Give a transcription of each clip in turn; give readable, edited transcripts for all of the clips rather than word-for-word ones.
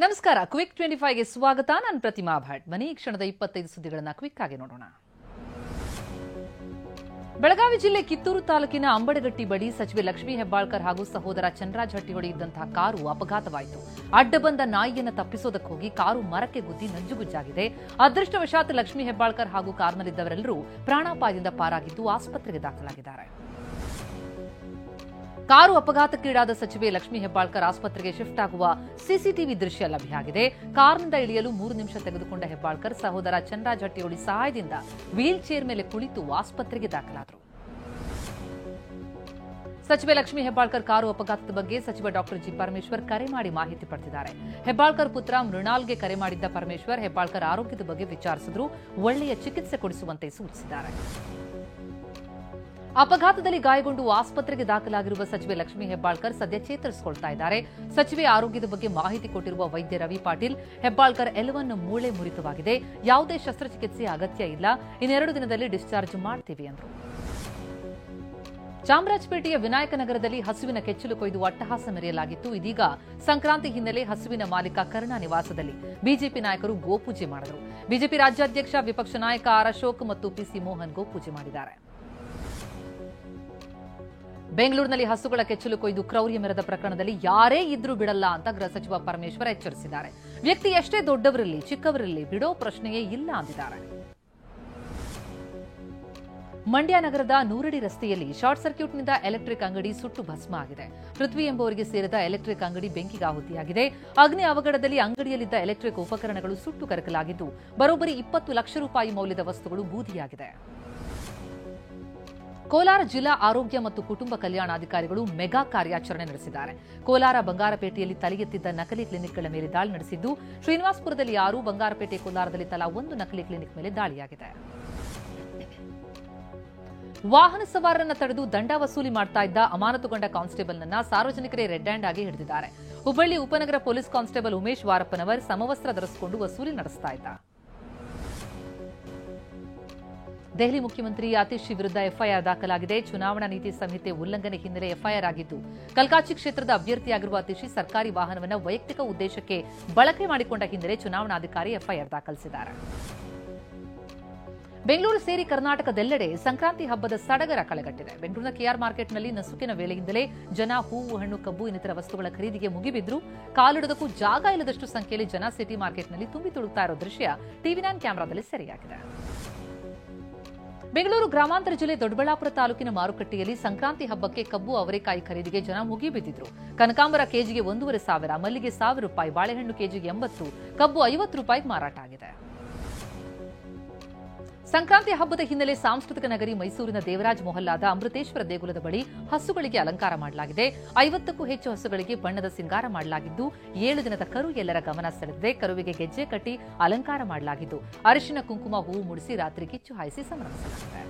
ನಮಸ್ಕಾರ. ಕ್ವಿಕ್ 25ಗೆ ಸ್ವಾಗತ. ನಾನು ಪ್ರತಿಮಾ ಭಟ್. ಬನ್ನಿ ಈ ಕ್ಷಣದ 25 ಸುದ್ದಿಗಳನ್ನು ಕ್ವಿಕ್ ಆಗಿ ನೋಡೋಣ. ಬೆಳಗಾವಿ ಜಿಲ್ಲೆ ಕಿತ್ತೂರು ತಾಲೂಕಿನ ಅಂಬಡಗಟ್ಟಿ ಬಳಿ ಸಚಿವೆ ಲಕ್ಷ್ಮೀ ಹೆಬ್ಬಾಳ್ಕರ್ ಹಾಗೂ ಸಹೋದರ ಚಂದ್ರರಾಜ್ ಹಟ್ಟಿಹೊಳಿ ಇದ್ದಂತಹ ಕಾರು ಅಪಘಾತವಾಯಿತು. ಅಡ್ಡ ಬಂದ ನಾಯಿಯನ್ನು ತಪ್ಪಿಸೋದಕ್ಕೆ ಹೋಗಿ ಕಾರು ಮರಕ್ಕೆ ಗುದ್ದಿ ನಜ್ಜುಗುಜ್ಜಾಗಿದೆ. ಅದೃಷ್ಟವಶಾತ್ ಲಕ್ಷ್ಮೀ ಹೆಬ್ಬಾಳ್ಕರ್ ಹಾಗೂ ಕಾರ್ನಲ್ಲಿದ್ದವರೆಲ್ಲರೂ ಪ್ರಾಣಾಪಾಯದಿಂದ ಪಾರಾಗಿದ್ದು ಆಸ್ಪತ್ರೆಗೆ ದಾಖಲಾಗಿದ್ದಾರೆ. ಕಾರು ಅಪಘಾತಕ್ಕೀಡಾದ ಸಚಿವೆ ಲಕ್ಷ್ಮೀ ಹೆಬ್ಬಾಳ್ಕರ್ ಆಸ್ಪತ್ರೆಗೆ ಶಿಫ್ಟ್ ಆಗುವ ಸಿಸಿಟಿವಿ ದೃಶ್ಯ ಲಭ್ಯ ಆಗಿದೆ. ಕಾರ್ನಿಂದ ಇಳಿಯಲು 3 ನಿಮಿಷ ತೆಗೆದುಕೊಂಡ ಹೆಬ್ಬಾಳ್ಕರ್ ಸಹೋದರ ಚಂದ್ರರಾಜ್ ಹಟ್ಟಿಹೊಳಿ ಸಹಾಯದಿಂದ ವೀಲ್ ಚೇರ್ ಮೇಲೆ ಕುಳಿತು ಆಸ್ಪತ್ರೆಗೆ ದಾಖಲಾದರು. ಸಚಿವೆ ಲಕ್ಷ್ಮೀ ಹೆಬ್ಬಾಳ್ಕರ್ ಕಾರು ಅಪಘಾತದ ಬಗ್ಗೆ ಸಚಿವ ಡಾಕ್ಟರ್ ಜಿ ಪರಮೇಶ್ವರ್ ಕರೆ ಮಾಡಿ ಮಾಹಿತಿ ಪಡೆದಿದ್ದಾರೆ. ಹೆಬ್ಬಾಳ್ಕರ್ ಪುತ್ರ ಮೃಣಾಲ್ಗೆ ಕರೆ ಮಾಡಿದ್ದ ಪರಮೇಶ್ವರ್ ಹೆಬ್ಬಾಳ್ಕರ್ ಆರೋಗ್ಯದ ಬಗ್ಗೆ ವಿಚಾರಿಸಿದ್ರು. ಒಳ್ಳೆಯ ಚಿಕಿತ್ಸೆ ಕೊಡಿಸುವಂತೆ ಸೂಚಿಸಿದ್ದಾರೆ. ಅಪಘಾತದಲ್ಲಿ ಗಾಯಗೊಂಡು ಆಸ್ಪತ್ರೆಗೆ ದಾಖಲಾಗಿರುವ ಸಚಿವೆ ಲಕ್ಷ್ಮೀ ಹೆಬ್ಬಾಳ್ಕರ್ ಸದ್ಯ ಚೇತರಿಸಿಕೊಳ್ತಾ ಇದ್ದಾರೆ. ಸಚಿವೆ ಆರೋಗ್ಯದ ಬಗ್ಗೆ ಮಾಹಿತಿ ಕೊಟ್ಟಿರುವ ವೈದ್ಯ ರವಿ ಪಾಟೀಲ್, ಹೆಬ್ಬಾಳ್ಕರ್ ಎಲುವನ್ನು ಮೂಳೆ ಮುರಿತವಾಗಿದೆ, ಯಾವುದೇ ಶಸ್ತ್ರಚಿಕಿತ್ಸೆ ಅಗತ್ಯ ಇಲ್ಲ, ಇನ್ನೆರಡು ದಿನದಲ್ಲಿ ಡಿಸ್ಚಾರ್ಜ್ ಮಾಡ್ತೀವಿ ಎಂದರು. ಚಾಮರಾಜಪೇಟೆಯ ವಿನಾಯಕನಗರದಲ್ಲಿ ಹಸುವಿನ ಕೆಚ್ಚಲು ಕೊಯ್ದು ಅಟ್ಟಹಾಸ ಮೆರೆಯಲಾಗಿತ್ತು. ಇದೀಗ ಸಂಕ್ರಾಂತಿ ಹಿನ್ನೆಲೆ ಹಸುವಿನ ಮಾಲೀಕ ಕರ್ಣ ನಿವಾಸದಲ್ಲಿ ಬಿಜೆಪಿ ನಾಯಕರು ಗೋಪೂಜೆ ಮಾಡಿದರು. ಬಿಜೆಪಿ ರಾಜ್ಯಾಧ್ಯಕ್ಷ ವಿಪಕ್ಷ ನಾಯಕ ಆರ್ ಅಶೋಕ್ ಮತ್ತು ಪಿಸಿ ಮೋಹನ್ ಗೋಪೂಜೆ ಮಾಡಿದ್ದಾರೆ. ಬೆಂಗಳೂರಿನಲ್ಲಿ ಹಸುಗಳ ಕೆಚ್ಚಲು ಕೊಯ್ದು ಕ್ರೌರ್ಯ ಮೆರೆದ ಪ್ರಕರಣದಲ್ಲಿ ಯಾರೇ ಇದ್ರೂ ಬಿಡಲ್ಲ ಅಂತ ಗೃಹ ಸಚಿವ ಪರಮೇಶ್ವರ್ ಎಚ್ಚರಿಸಿದ್ದಾರೆ. ವ್ಯಕ್ತಿ ಎಷ್ಟೇ ದೊಡ್ಡವರಿರಲಿ ಚಿಕ್ಕವರಿರಲಿ ಬಿಡೋ ಪ್ರಶ್ನೆಯೇ ಇಲ್ಲ ಅಂದಿದ್ದಾರೆ. ಮಂಡ್ಯ ನಗರದ ನೂರಡಿ ರಸ್ತೆಯಲ್ಲಿ ಶಾರ್ಟ್ ಸರ್ಕ್ಯೂಟ್ನಿಂದ ಎಲೆಕ್ಟ್ರಿಕ್ ಅಂಗಡಿ ಸುಟ್ಟು ಭಸ್ಮ ಆಗಿದೆ. ಪೃಥ್ವಿ ಎಂಬುವರಿಗೆ ಸೇರಿದ ಎಲೆಕ್ಟ್ರಿಕ್ ಅಂಗಡಿ ಬೆಂಕಿಗಾಹುತಿಯಾಗಿದೆ. ಅಗ್ನಿ ಅವಘಡದಲ್ಲಿ ಅಂಗಡಿಯಲ್ಲಿದ್ದ ಎಲೆಕ್ಟ್ರಿಕ್ ಉಪಕರಣಗಳು ಸುಟ್ಟು ಕರಕಲಾಗಿದ್ದು ಬರೋಬ್ಬರಿ 20 ಲಕ್ಷ ರೂಪಾಯಿ ಮೌಲ್ಯದ ವಸ್ತುಗಳು ಬೂದಿಯಾಗಿದೆ. ಕೋಲಾರ ಜಿಲ್ಲಾ ಆರೋಗ್ಯ ಮತ್ತು ಕುಟುಂಬ ಕಲ್ಯಾಣಾಧಿಕಾರಿಗಳು ಮೆಗಾ ಕಾರ್ಯಾಚರಣೆ ನಡೆಸಿದ್ದಾರೆ. ಕೋಲಾರ ಬಂಗಾರಪೇಟೆಯಲ್ಲಿ ತಲೆಗೆತ್ತಿದ್ದ ನಕಲಿ ಕ್ಲಿನಿಕ್ಗಳ ಮೇಲೆ ದಾಳಿ ನಡೆಸಿದ್ದು, ಶ್ರೀನಿವಾಸಪುರದಲ್ಲಿ 6, ಬಂಗಾರಪೇಟೆ ಕೋಲಾರದಲ್ಲಿ ತಲಾ 1 ನಕಲಿ ಕ್ಲಿನಿಕ್ ಮೇಲೆ ದಾಳಿಯಾಗಿದೆ. ವಾಹನ ಸವಾರರನ್ನ ತಡೆದು ದಂಡ ವಸೂಲಿ ಮಾಡ್ತಾ ಇದ್ದ ಅಮಾನತುಗೊಂಡ ಕಾನ್ಸ್ಟೇಬಲ್ನನ್ನ ಸಾರ್ವಜನಿಕರೇ ರೆಡ್ ಹ್ಯಾಂಡ್ ಆಗಿ ಹಿಡಿದಿದ್ದಾರೆ. ಹುಬ್ಬಳ್ಳಿ ಉಪನಗರ ಪೊಲೀಸ್ ಕಾನ್ಸ್ಟೇಬಲ್ ಉಮೇಶ್ ವಾರಪ್ಪನವರ್ ಸಮವಸ್ತ್ರ ಧರಿಸಿಕೊಂಡು ವಸೂಲಿ ನಡೆಸ್ತಾ ಇದ್ದ. ದೆಹಲಿ ಮುಖ್ಯಮಂತ್ರಿ ಆತಿಶ್ ವಿರುದ್ಧ ಎಫ್ಐಆರ್ ದಾಖಲಾಗಿದೆ. ಚುನಾವಣಾ ನೀತಿ ಸಂಹಿತೆ ಉಲ್ಲಂಘನೆ ಹಿನ್ನೆಲೆ ಎಫ್ಐಆರ್ ಆಗಿದ್ದು, ಕಲ್ಕಾಚಿ ಕ್ಷೇತ್ರದ ಅಭ್ಯರ್ಥಿಯಾಗಿರುವ ಆತಿಶಿ ಸರ್ಕಾರಿ ವಾಹನವನ್ನು ವೈಯಕ್ತಿಕ ಉದ್ದೇಶಕ್ಕೆ ಬಳಕೆ ಮಾಡಿಕೊಂಡ ಹಿನ್ನೆಲೆ ಚುನಾವಣಾಧಿಕಾರಿ ಎಫ್ಐಆರ್ ದಾಖಲಿಸಿದ್ದಾರೆ. ಬೆಂಗಳೂರು ಸೇರಿ ಕರ್ನಾಟಕದೆಲ್ಲೆಡೆ ಸಂಕ್ರಾಂತಿ ಹಬ್ಬದ ಸಡಗರ ಕಳೆಗಟ್ಟಿದೆ. ಬೆಂಗಳೂರಿನ ಕೆಆರ್ ಮಾರ್ಕೆಟ್ನಲ್ಲಿ ನಸುಕಿನ ವೇಳೆಯಿಂದಲೇ ಜನ ಹೂವು, ಹಣ್ಣು, ಕಬ್ಬು ಇನ್ನಿತರ ವಸ್ತುಗಳ ಖರೀದಿಗೆ ಮುಗಿಬಿದ್ರು. ಕಾಲಿಡೋದಕ್ಕೂ ಜಾಗ ಇಲ್ಲದಷ್ಟು ಸಂಖ್ಯೆಯಲ್ಲಿ ಜನ ಸಿಟಿ ಮಾರ್ಕೆಟ್ನಲ್ಲಿ ತುಂಬಿ ತುಳುಕ್ತಾ ಇರೋ ದೃಶ್ಯ ಟಿವಿ9 ಕ್ಯಾಮೆರಾದಲ್ಲಿ ಸೆರೆಯಾಗಿದೆ. ಬೆಂಗಳೂರು ಗ್ರಾಮಾಂತರ ಜಿಲ್ಲೆ ದೊಡ್ಡಬಳ್ಳಾಪುರ ತಾಲೂಕಿನ ಮಾರುಕಟ್ಟೆಯಲ್ಲಿ ಸಂಕ್ರಾಂತಿ ಹಬ್ಬಕ್ಕೆ ಕಬ್ಬು, ಅವರೆಕಾಯಿ ಖರೀದಿಗೆ ಜನ ಮುಗಿಬಿದ್ದಿದ್ರು. ಕನಕಾಂಬರ ಕೆಜಿಗೆ 1,500, ಮಲ್ಲಿಗೆ 1,000 ರೂಪಾಯಿ, ಬಾಳೆಹಣ್ಣು ಕೆಜಿಗೆ 80, ಕಬ್ಬು 50 ರೂಪಾಯಿಗೆ ಮಾರಾಟ ಆಗಿದೆ. ಸಂಕ್ರಾಂತಿ ಹಬ್ಬದ ಹಿನ್ನೆಲೆ ಸಾಂಸ್ಕೃತಿಕ ನಗರಿ ಮೈಸೂರಿನ ದೇವರಾಜ್ ಮೊಹಲ್ಲಾದ ಅಮೃತೇಶ್ವರ ದೇಗುಲದ ಬಳಿ ಹಸುಗಳಿಗೆ ಅಲಂಕಾರ ಮಾಡಲಾಗಿದೆ. 50ಕ್ಕೂ ಹೆಚ್ಚು ಹಸುಗಳಿಗೆ ಬಣ್ಣದ ಸಿಂಗಾರ ಮಾಡಲಾಗಿದ್ದು, 7 ದಿನದ ಕರು ಎಲ್ಲರ ಗಮನ ಸೆಳೆದಿದೆ. ಕರುವಿಗೆ ಗೆಜ್ಜೆ ಕಟ್ಟಿ ಅಲಂಕಾರ ಮಾಡಲಾಗಿದ್ದು, ಅರಿಶಿನ ಕುಂಕುಮ ಹೂವು ಮುಡಿಸಿ ರಾತ್ರಿ ಕಿಚ್ಚು ಹಾಯಿಸಿ ಸಂಭ್ರಮಿಸಲಾಗಿದೆ.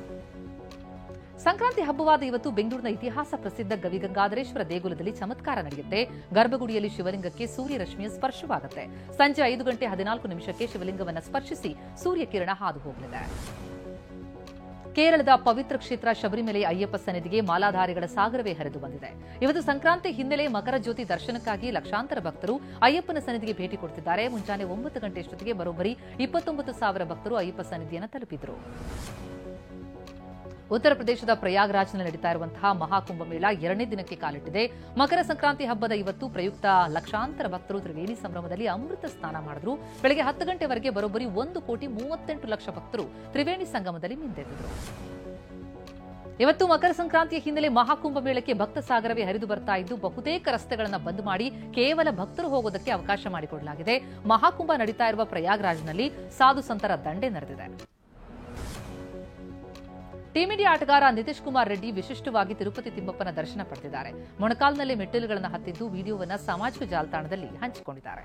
ಸಂಕ್ರಾಂತಿ ಹಬ್ಬವಾದ ಇವತ್ತು ಬೆಂಗಳೂರಿನ ಇತಿಹಾಸ ಪ್ರಸಿದ್ಧ ಗವಿಗಂಗಾಧರೇಶ್ವರ ದೇಗುಲದಲ್ಲಿ ಚಮತ್ಕಾರ ನಡೆಯುತ್ತೆ. ಗರ್ಭಗುಡಿಯಲ್ಲಿ ಶಿವಲಿಂಗಕ್ಕೆ ಸೂರ್ಯರಶ್ಮಿಯ ಸ್ಪರ್ಶವಾಗುತ್ತೆ. ಸಂಜೆ 5 ಗಂಟೆ 14 ನಿಮಿಷಕ್ಕೆ ಶಿವಲಿಂಗವನ್ನು ಸ್ಪರ್ಶಿಸಿ ಸೂರ್ಯಕಿರಣ ಹಾದು ಹೋಗಲಿದೆ. ಕೇರಳದ ಪವಿತ್ರ ಕ್ಷೇತ್ರ ಶಬರಿಮಲೆ ಅಯ್ಯಪ್ಪ ಸನ್ನಿಧಿಗೆ ಮಾಲಾಧಾರಿಗಳ ಸಾಗರವೇ ಹರಿದು ಬಂದಿದೆ. ಇವತ್ತು ಸಂಕ್ರಾಂತಿ ಹಿನ್ನೆಲೆ ಮಕರ ಜ್ಯೋತಿ ದರ್ಶನಕ್ಕಾಗಿ ಲಕ್ಷಾಂತರ ಭಕ್ತರು ಅಯ್ಯಪ್ಪನ ಸನ್ನಿಧಿಗೆ ಭೇಟಿ ಕೊಡುತ್ತಿದ್ದಾರೆ. ಮುಂಜಾನೆ 9 ಗಂಟೆಯಷ್ಟೊತ್ತಿಗೆ ಬರೋಬ್ಬರಿ 29,000 ಭಕ್ತರು ಅಯ್ಯಪ್ಪ ಸನ್ನಿಧಿಯನ್ನು ತಲುಪಿದರು. ಉತ್ತರ ಪ್ರದೇಶದ ಪ್ರಯಾಗ್ರಾಜ್ನಲ್ಲಿ ನಡೀತಾ ಇರುವಂತಹ ಮಹಾಕುಂಭಮೇಳ 2ನೇ ದಿನಕ್ಕೆ ಕಾಲಿಟ್ಟಿದೆ. ಮಕರ ಸಂಕ್ರಾಂತಿ ಹಬ್ಬದ ಇವತ್ತು ಪ್ರಯುಕ್ತ ಲಕ್ಷಾಂತರ ಭಕ್ತರು ತ್ರಿವೇಣಿ ಸಂಭ್ರಮದಲ್ಲಿ ಅಮೃತ ಸ್ನಾನ ಮಾಡಿದ್ರು. ಬೆಳಗ್ಗೆ 10 ಗಂಟೆವರೆಗೆ ಬರೋಬ್ಬರಿ 1,38,00,000 ಭಕ್ತರು ತ್ರಿವೇಣಿ ಸಂಗಮದಲ್ಲಿ ಮಿಂದೆದ್ದರು. ಇವತ್ತು ಮಕರ ಸಂಕ್ರಾಂತಿಯ ಹಿನ್ನೆಲೆ ಮಹಾಕುಂಭಮೇಳಕ್ಕೆ ಭಕ್ತ ಸಾಗರವೇ ಹರಿದು ಬರ್ತಾ ಇದ್ದು, ಬಹುತೇಕ ರಸ್ತೆಗಳನ್ನು ಬಂದ್ ಮಾಡಿ ಕೇವಲ ಭಕ್ತರು ಹೋಗೋದಕ್ಕೆ ಅವಕಾಶ ಮಾಡಿಕೊಡಲಾಗಿದೆ. ಮಹಾಕುಂಭ ನಡೀತಾ ಇರುವ ಪ್ರಯಾಗ್ರಾಜ್ನಲ್ಲಿ ಸಾಧು ಸಂತರ ದಂಡೆ ನಡೆದಿದೆ. ಟೀಂ ಇಂಡಿಯಾ ಆಟಗಾರ ನಿತೀಶ್ ಕುಮಾರ್ ರೆಡ್ಡಿ ವಿಶಿಷ್ಟವಾಗಿ ತಿರುಪತಿ ತಿಮ್ಮಪ್ಪನ ದರ್ಶನ ಪಡೆದಿದ್ದಾರೆ. ಮೊಣಕಾಲ್ನಲ್ಲೇ ಮೆಟ್ಟಿಲುಗಳನ್ನು ಹತ್ತಿದ್ದು ವಿಡಿಯೋವನ್ನು ಸಾಮಾಜಿಕ ಜಾಲತಾಣದಲ್ಲಿ ಹಂಚಿಕೊಂಡಿದ್ದಾರೆ.